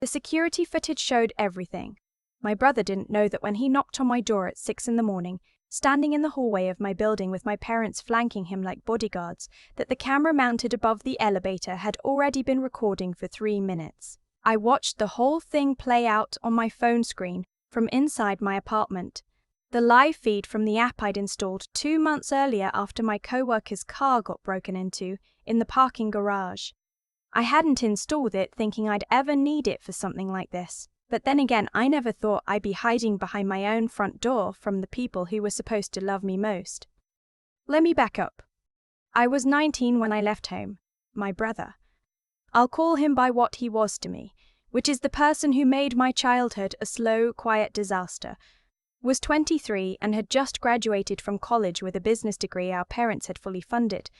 The security footage showed everything. My brother didn't know that when he knocked on my door at 6 in the morning, standing in the hallway of my building with my parents flanking him like bodyguards, that the camera mounted above the elevator had already been recording for 3 minutes. I watched the whole thing play out on my phone screen from inside my apartment. The live feed from the app I'd installed 2 months earlier after my coworker's car got broken into in the parking garage. I hadn't installed it thinking I'd ever need it for something like this. But then again, I never thought I'd be hiding behind my own front door from the people who were supposed to love me most. Let me back up. I was 19 when I left home. My brother. I'll call him by what he was to me, which is the person who made my childhood a slow, quiet disaster. Was 23 and had just graduated from college with a business degree our parents had fully funded,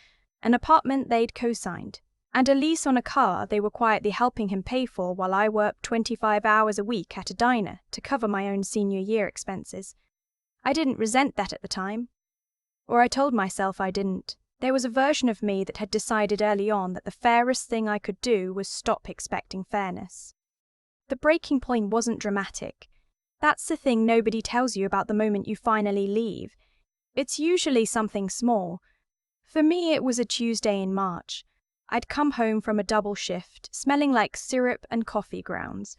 an apartment they'd co-signed, and a lease on a car they were quietly helping him pay for while I worked 25 hours a week at a diner to cover my own senior year expenses. I didn't resent that at the time. Or I told myself I didn't. There was a version of me that had decided early on that the fairest thing I could do was stop expecting fairness. The breaking point wasn't dramatic. That's the thing nobody tells you about the moment you finally leave. It's usually something small. For me, it was a Tuesday in March. I'd come home from a double shift, smelling like syrup and coffee grounds,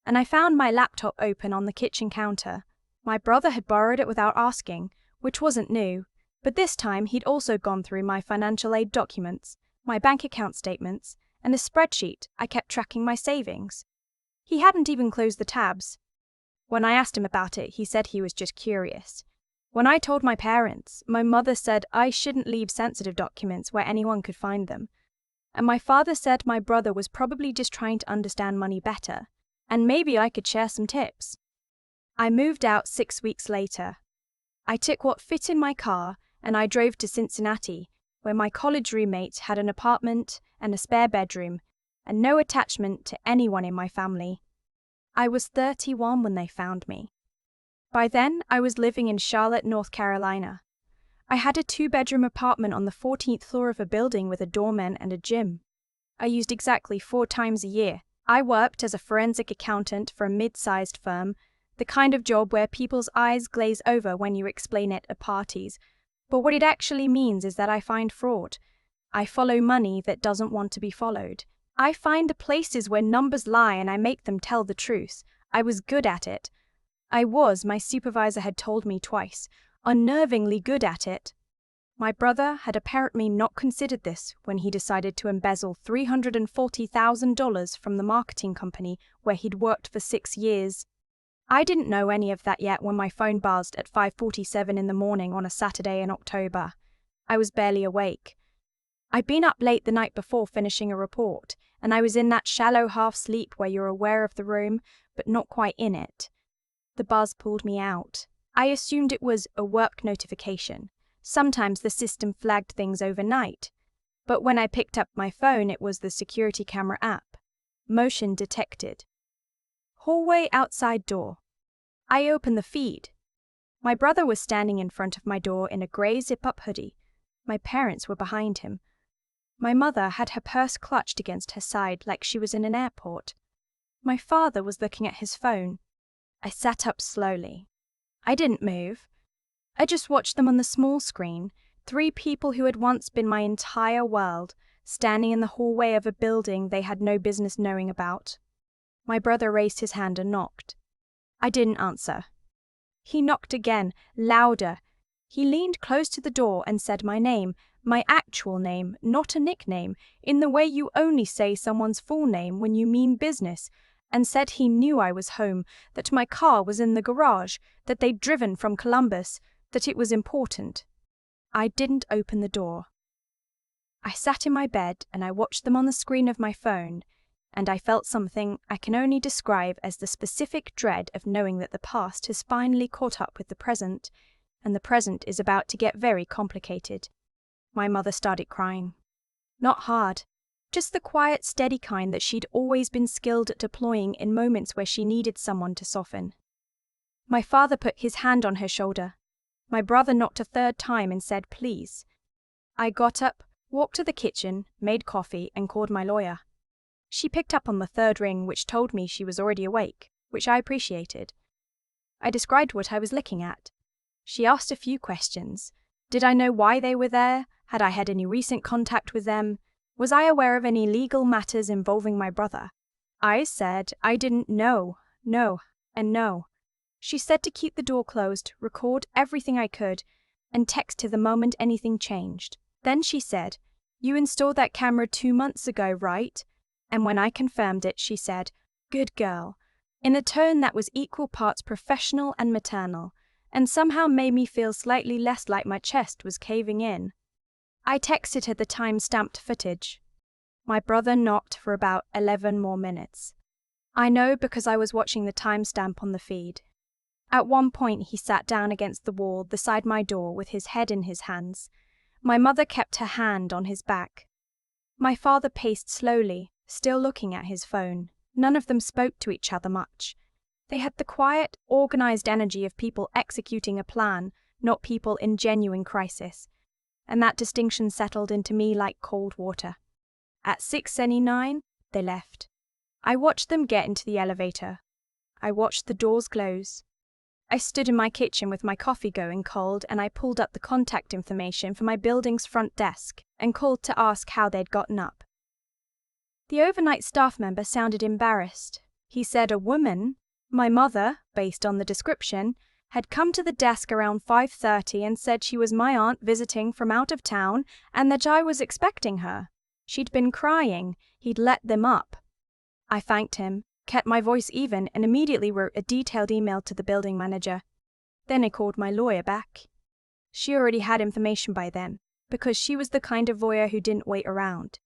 and I found my laptop open on the kitchen counter. My brother had borrowed it without asking, which wasn't new, but this time he'd also gone through my financial aid documents, my bank account statements, and a spreadsheet I kept tracking my savings. He hadn't even closed the tabs. When I asked him about it, he said he was just curious. When I told my parents, my mother said I shouldn't leave sensitive documents where anyone could find them. And my father said my brother was probably just trying to understand money better, and maybe I could share some tips. I moved out 6 weeks later. I took what fit in my car and I drove to Cincinnati, where my college roommate had an apartment and a spare bedroom, and no attachment to anyone in my family. I was 31 when they found me. By then, I was living in Charlotte, North Carolina. I had a 2-bedroom apartment on the 14th floor of a building with a doorman and a gym. I used exactly 4 times a year. I worked as a forensic accountant for a mid-sized firm, the kind of job where people's eyes glaze over when you explain it at parties. But what it actually means is that I find fraud. I follow money that doesn't want to be followed. I find the places where numbers lie and I make them tell the truth. I was good at it. My supervisor had told me twice, unnervingly good at it. My brother had apparently not considered this when he decided to embezzle $340,000 from the marketing company where he'd worked for 6 years. I didn't know any of that yet when my phone buzzed at 5:47 in the morning on a Saturday in October. I was barely awake. I'd been up late the night before finishing a report, and I was in that shallow half-sleep where you're aware of the room, but not quite in it. The buzz pulled me out. I assumed it was a work notification. Sometimes the system flagged things overnight. But when I picked up my phone, it was the security camera app. Motion detected. Hallway outside door. I opened the feed. My brother was standing in front of my door in a grey zip-up hoodie. My parents were behind him. My mother had her purse clutched against her side like she was in an airport. My father was looking at his phone. I sat up slowly. I didn't move. I just watched them on the small screen, 3 people who had once been my entire world, standing in the hallway of a building they had no business knowing about. My brother raised his hand and knocked. I didn't answer. He knocked again, louder. He leaned close to the door and said my name, my actual name, not a nickname, in the way you only say someone's full name when you mean business, and said he knew I was home, that my car was in the garage, that they'd driven from Columbus, that it was important. I didn't open the door. I sat in my bed and I watched them on the screen of my phone, and I felt something I can only describe as the specific dread of knowing that the past has finally caught up with the present, and the present is about to get very complicated. My mother started crying. Not hard. Just the quiet, steady kind that she'd always been skilled at deploying in moments where she needed someone to soften. My father put his hand on her shoulder. My brother knocked a 3rd time and said, "Please." I got up, walked to the kitchen, made coffee, and called my lawyer. She picked up on the third ring, which told me she was already awake, which I appreciated. I described what I was looking at. She asked a few questions. Did I know why they were there? Had I had any recent contact with them? Was I aware of any legal matters involving my brother? I said I didn't know, no, and no. She said to keep the door closed, record everything I could, and text her the moment anything changed. Then she said, "You installed that camera 2 months ago, right?" And when I confirmed it, she said, "Good girl," in a tone that was equal parts professional and maternal, and somehow made me feel slightly less like my chest was caving in. I texted her the time-stamped footage. My brother knocked for about 11 more minutes. I know because I was watching the timestamp on the feed. At one point he sat down against the wall beside my door with his head in his hands. My mother kept her hand on his back. My father paced slowly, still looking at his phone. None of them spoke to each other much. They had the quiet, organized energy of people executing a plan, not people in genuine crisis. And that distinction settled into me like cold water. At 6:29, they left. I watched them get into the elevator. I watched the doors close. I stood in my kitchen with my coffee going cold, and I pulled up the contact information for my building's front desk and called to ask how they'd gotten up. The overnight staff member sounded embarrassed. He said a woman, my mother, based on the description, had come to the desk around 5:30 and said she was my aunt visiting from out of town and that I was expecting her. She'd been crying. He'd let them up. I thanked him, kept my voice even, and immediately wrote a detailed email to the building manager. Then I called my lawyer back. She already had information by then, because she was the kind of lawyer who didn't wait around.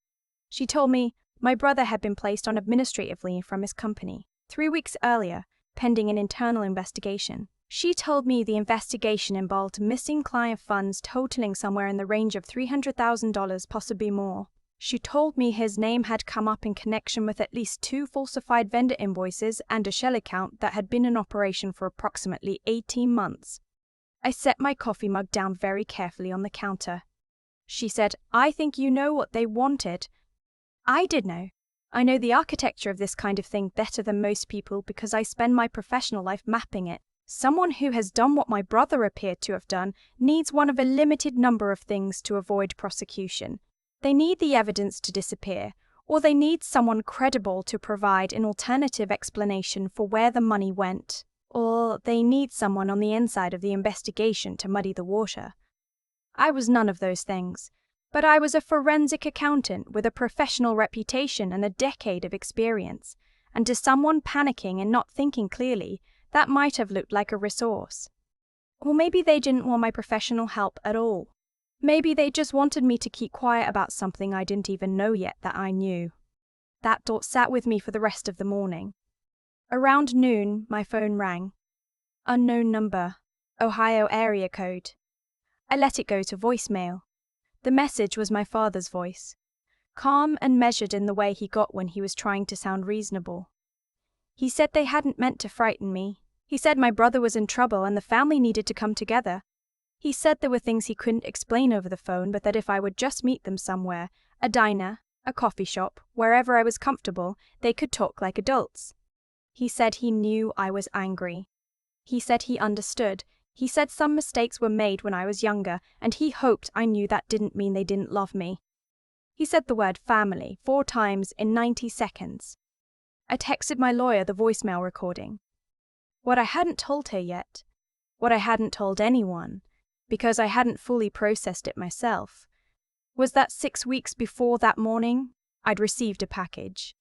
She told me my brother had been placed on administrative leave from his company 3 weeks earlier, pending an internal investigation. She told me the investigation involved missing client funds totaling somewhere in the range of $300,000, possibly more. She told me his name had come up in connection with at least 2 falsified vendor invoices and a shell account that had been in operation for approximately 18 months. I set my coffee mug down very carefully on the counter. She said, "I think you know what they wanted." I did know. I know the architecture of this kind of thing better than most people because I spend my professional life mapping it. Someone who has done what my brother appeared to have done needs one of a limited number of things to avoid prosecution. They need the evidence to disappear, or they need someone credible to provide an alternative explanation for where the money went, or they need someone on the inside of the investigation to muddy the water. I was none of those things, but I was a forensic accountant with a professional reputation and a decade of experience, and to someone panicking and not thinking clearly, that might have looked like a resource. Or maybe they didn't want my professional help at all. Maybe they just wanted me to keep quiet about something I didn't even know yet that I knew. That thought sat with me for the rest of the morning. Around noon, my phone rang. Unknown number, Ohio area code. I let it go to voicemail. The message was my father's voice, calm and measured in the way he got when he was trying to sound reasonable. He said they hadn't meant to frighten me. He said my brother was in trouble and the family needed to come together. He said there were things he couldn't explain over the phone, but that if I would just meet them somewhere, a diner, a coffee shop, wherever I was comfortable, they could talk like adults. He said he knew I was angry. He said he understood. He said some mistakes were made when I was younger, and he hoped I knew that didn't mean they didn't love me. He said the word family 4 times in 90 seconds. I texted my lawyer the voicemail recording. What I hadn't told her yet, what I hadn't told anyone, because I hadn't fully processed it myself, was that 6 weeks before that morning, I'd received a package.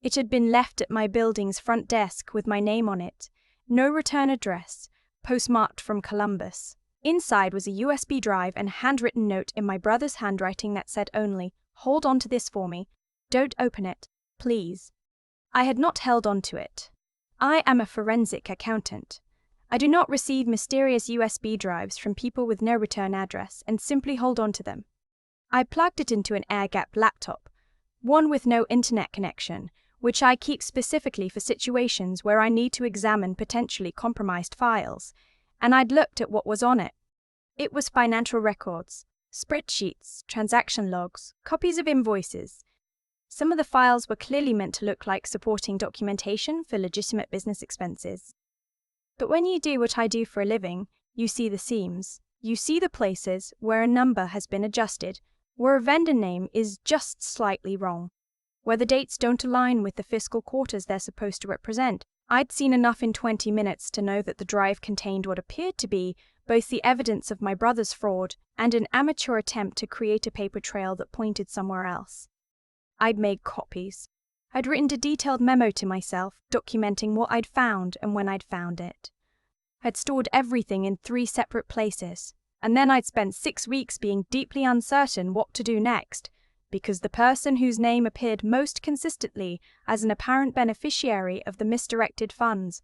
It had been left at my building's front desk with my name on it, no return address, postmarked from Columbus. Inside was a USB drive and handwritten note in my brother's handwriting that said only, "Hold on to this for me. Don't open it, please." I had not held on to it. I am a forensic accountant. I do not receive mysterious USB drives from people with no return address and simply hold on to them. I plugged it into an air-gapped laptop, one with no internet connection, which I keep specifically for situations where I need to examine potentially compromised files, and I'd looked at what was on it. It was financial records, spreadsheets, transaction logs, copies of invoices, Some of the files were clearly meant to look like supporting documentation for legitimate business expenses. But when you do what I do for a living, you see the seams. You see the places where a number has been adjusted, where a vendor name is just slightly wrong, where the dates don't align with the fiscal quarters they're supposed to represent. I'd seen enough in 20 minutes to know that the drive contained what appeared to be both the evidence of my brother's fraud and an amateur attempt to create a paper trail that pointed somewhere else. I'd made copies. I'd written a detailed memo to myself, documenting what I'd found and when I'd found it. I'd stored everything in 3 separate places, and then I'd spent 6 weeks being deeply uncertain what to do next, because the person whose name appeared most consistently as an apparent beneficiary of the misdirected funds,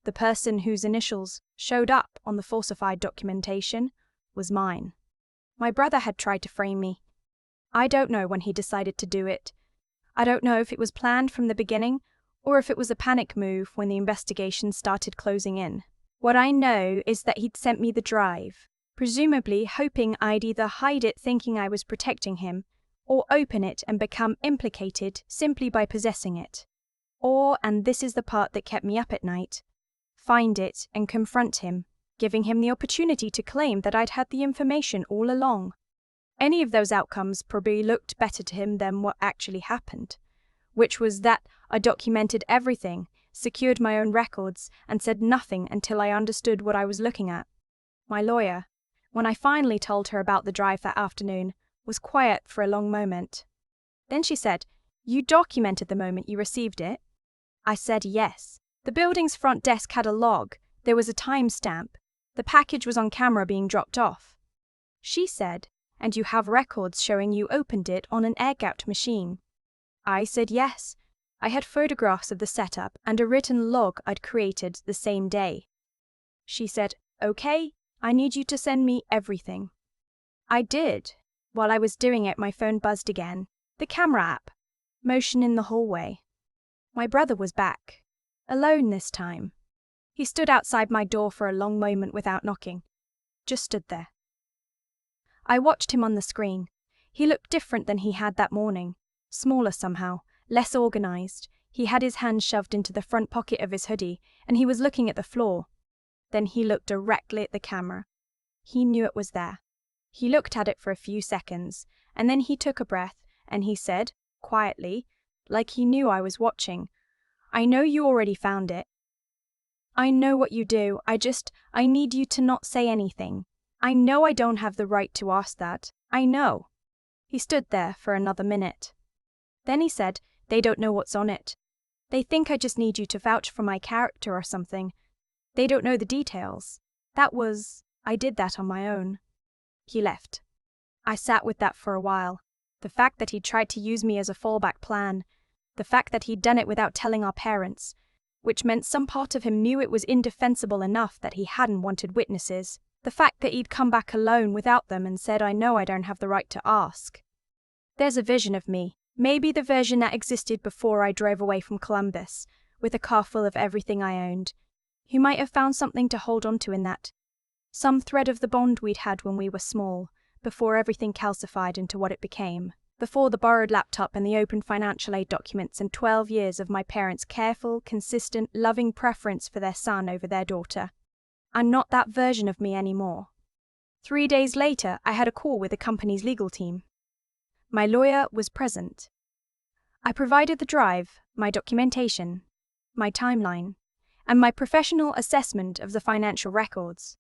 the person whose initials showed up on the falsified documentation, was mine. My brother had tried to frame me. I don't know when he decided to do it. I don't know if it was planned from the beginning or if it was a panic move when the investigation started closing in. What I know is that he'd sent me the drive, presumably hoping I'd either hide it thinking I was protecting him, or open it and become implicated simply by possessing it. Or, and this is the part that kept me up at night, find it and confront him, giving him the opportunity to claim that I'd had the information all along. Any of those outcomes probably looked better to him than what actually happened, which was that I documented everything, secured my own records, and said nothing until I understood what I was looking at. My lawyer, when I finally told her about the drive that afternoon, was quiet for a long moment. Then she said, "You documented the moment you received it?" I said yes. The building's front desk had a log. There was a timestamp. The package was on camera being dropped off. She said, "And you have records showing you opened it on an air-gapped machine?" I said yes. I had photographs of the setup and a written log I'd created the same day. She said, "Okay, I need you to send me everything." I did. While I was doing it, my phone buzzed again. The camera app. Motion in the hallway. My brother was back. Alone this time. He stood outside my door for a long moment without knocking. Just stood there. I watched him on the screen. He looked different than he had that morning. Smaller somehow. Less organized. He had his hand shoved into the front pocket of his hoodie, and he was looking at the floor. Then he looked directly at the camera. He knew it was there. He looked at it for a few seconds, and then he took a breath, and he said, quietly, like he knew I was watching, "I know you already found it. I know what you do, I need you to not say anything. I know I don't have the right to ask that. I know." He stood there for another minute. Then he said, "They don't know what's on it. They think I just need you to vouch for my character or something. They don't know the details. I did that on my own." He left. I sat with that for a while. The fact that he'd tried to use me as a fallback plan. The fact that he'd done it without telling our parents, which meant some part of him knew it was indefensible enough that he hadn't wanted witnesses. The fact that he'd come back alone without them and said, "I know I don't have the right to ask." There's a vision of me. Maybe the version that existed before I drove away from Columbus, with a car full of everything I owned, who might have found something to hold on to in that. Some thread of the bond we'd had when we were small, before everything calcified into what it became. Before the borrowed laptop and the open financial aid documents and 12 years of my parents' careful, consistent, loving preference for their son over their daughter. I'm not that version of me anymore. 3 days later, I had a call with the company's legal team. My lawyer was present. I provided the drive, my documentation, my timeline, and my professional assessment of the financial records.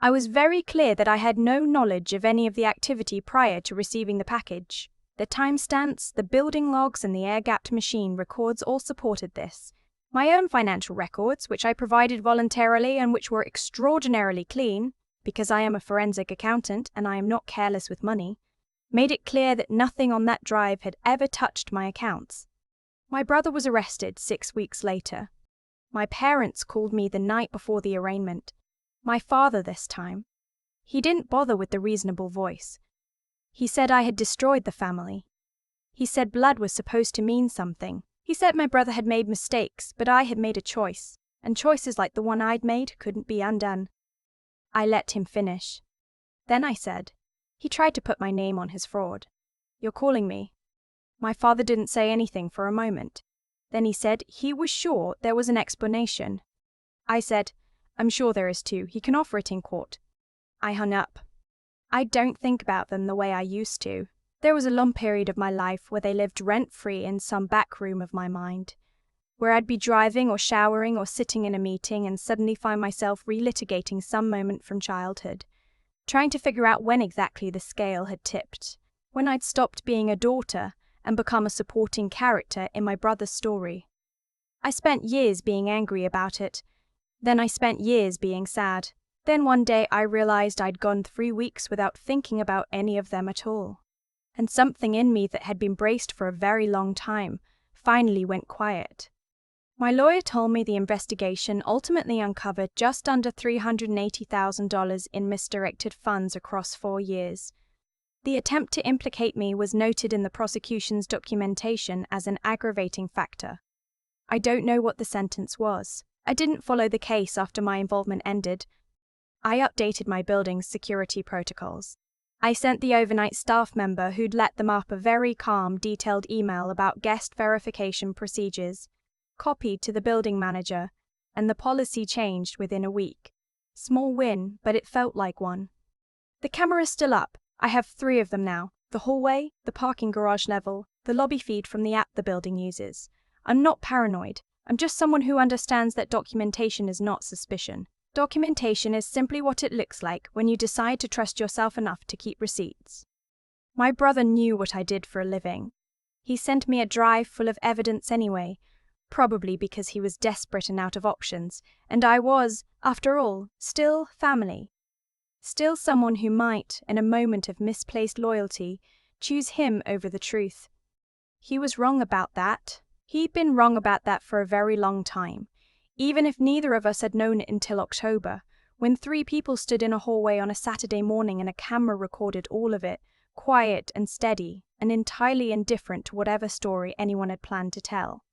I was very clear that I had no knowledge of any of the activity prior to receiving the package. The timestamps, the building logs, and the air-gapped machine records all supported this. My own financial records, which I provided voluntarily and which were extraordinarily clean, because I am a forensic accountant and I am not careless with money, made it clear that nothing on that drive had ever touched my accounts. My brother was arrested 6 weeks later. My parents called me the night before the arraignment. My father this time. He didn't bother with the reasonable voice. He said I had destroyed the family. He said blood was supposed to mean something. He said my brother had made mistakes, but I had made a choice, and choices like the one I'd made couldn't be undone. I let him finish. Then I said, "He tried to put my name on his fraud. You're calling me?" My father didn't say anything for a moment. Then he said he was sure there was an explanation. I said, I'm sure there is too. He can offer it in court. I hung up. I don't think about them the way I used to. There was a long period of my life where they lived rent-free in some back room of my mind, where I'd be driving or showering or sitting in a meeting and suddenly find myself relitigating some moment from childhood, trying to figure out when exactly the scale had tipped, when I'd stopped being a daughter and become a supporting character in my brother's story. I spent years being angry about it. Then I spent years being sad. Then one day I realized I'd gone 3 weeks without thinking about any of them at all. And something in me that had been braced for a very long time finally went quiet. My lawyer told me the investigation ultimately uncovered just under $380,000 in misdirected funds across 4 years. The attempt to implicate me was noted in the prosecution's documentation as an aggravating factor. I don't know what the sentence was. I didn't follow the case after my involvement ended. I updated my building's security protocols. I sent the overnight staff member who'd let them up a very calm, detailed email about guest verification procedures, copied to the building manager, and the policy changed within a week. Small win, but it felt like one. The camera's still up. I have 3 of them now: the hallway, the parking garage level, the lobby feed from the app the building uses. I'm not paranoid. I'm just someone who understands that documentation is not suspicion. Documentation is simply what it looks like when you decide to trust yourself enough to keep receipts. My brother knew what I did for a living. He sent me a drive full of evidence anyway, probably because he was desperate and out of options, and I was, after all, still family. Still someone who might, in a moment of misplaced loyalty, choose him over the truth. He was wrong about that. He'd been wrong about that for a very long time, even if neither of us had known it until October, when 3 people stood in a hallway on a Saturday morning and a camera recorded all of it, quiet and steady, and entirely indifferent to whatever story anyone had planned to tell.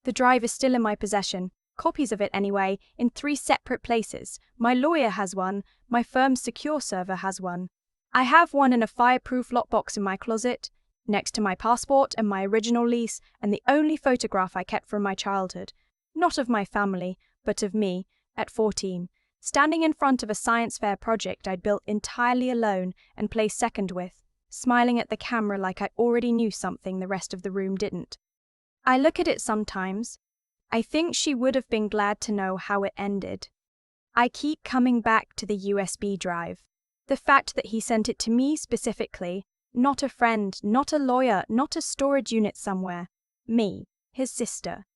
The drive is still in my possession, copies of it anyway, in 3 separate places. My lawyer has one, my firm's secure server has one. I have one in a fireproof lockbox in my closet, next to my passport and my original lease, and the only photograph I kept from my childhood, not of my family, but of me, at 14, standing in front of a science fair project I'd built entirely alone and placed second with, smiling at the camera like I already knew something the rest of the room didn't. I look at it sometimes. I think she would have been glad to know how it ended. I keep coming back to the USB drive. The fact that he sent it to me specifically, not a friend, not a lawyer, not a storage unit somewhere. Me, his sister.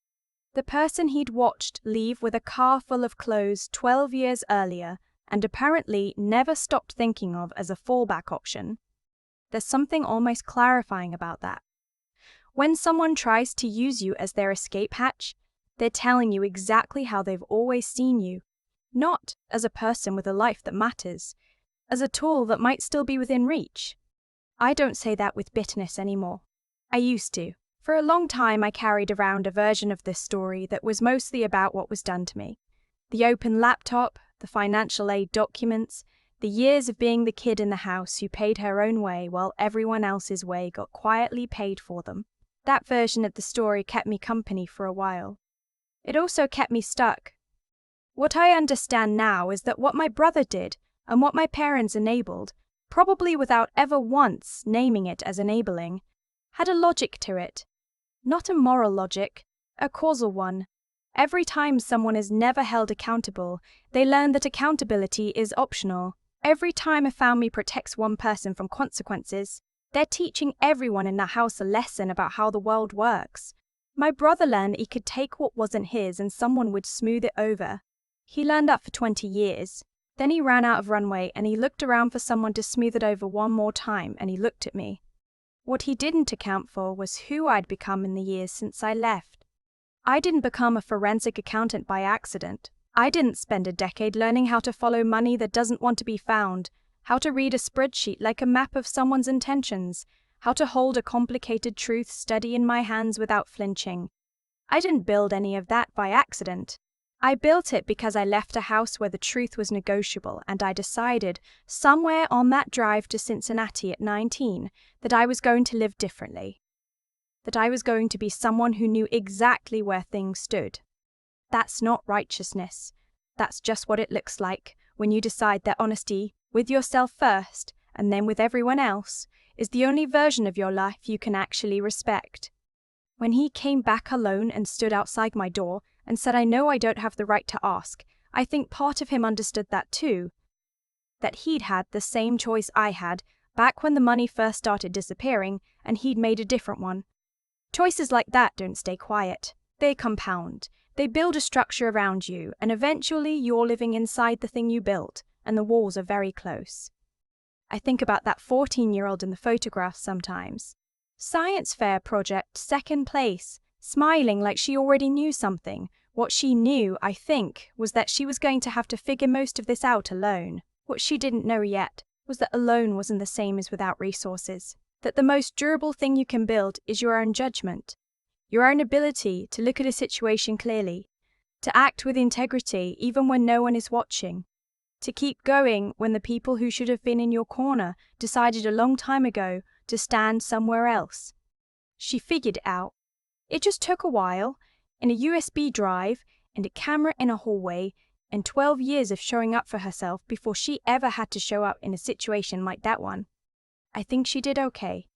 The person he'd watched leave with a car full of clothes 12 years earlier and apparently never stopped thinking of as a fallback option. There's something almost clarifying about that. When someone tries to use you as their escape hatch, they're telling you exactly how they've always seen you, not as a person with a life that matters, as a tool that might still be within reach. I don't say that with bitterness anymore. I used to. For a long time I carried around a version of this story that was mostly about what was done to me. The open laptop, the financial aid documents, the years of being the kid in the house who paid her own way while everyone else's way got quietly paid for them. That version of the story kept me company for a while. It also kept me stuck. What I understand now is that what my brother did and what my parents enabled, probably without ever once naming it as enabling, had a logic to it. Not a moral logic, a causal one. Every time someone is never held accountable, they learn that accountability is optional. Every time a family protects one person from consequences, they're teaching everyone in the house a lesson about how the world works. My brother learned that he could take what wasn't his and someone would smooth it over. He learned that for 20 years. Then he ran out of runway and he looked around for someone to smooth it over one more time, and he looked at me. What he didn't account for was who I'd become in the years since I left. I didn't become a forensic accountant by accident. I didn't spend a decade learning how to follow money that doesn't want to be found, how to read a spreadsheet like a map of someone's intentions, how to hold a complicated truth study in my hands without flinching. I didn't build any of that by accident. I built it because I left a house where the truth was negotiable, and I decided, somewhere on that drive to Cincinnati at 19, that I was going to live differently. that I was going to be someone who knew exactly where things stood. That's not righteousness. That's just what it looks like when you decide that honesty, with yourself first, and then with everyone else, is the only version of your life you can actually respect. When he came back alone and stood outside my door and said, "I know I don't have the right to ask," I think part of him understood that too. That he'd had the same choice I had back when the money first started disappearing, and he'd made a different one. Choices like that don't stay quiet. They compound. They build a structure around you, and eventually you're living inside the thing you built, and the walls are very close. I think about that 14-year-old in the photograph sometimes. Science fair project, second place, smiling like she already knew something. What she knew, I think, was that she was going to have to figure most of this out alone. What she didn't know yet was that alone wasn't the same as without resources. That the most durable thing you can build is your own judgment, your own ability to look at a situation clearly, to act with integrity even when no one is watching, to keep going when the people who should have been in your corner decided a long time ago to stand somewhere else. She figured it out. It just took a while, and a USB drive, and a camera in a hallway, and 12 years of showing up for herself before she ever had to show up in a situation like that one. I think she did okay.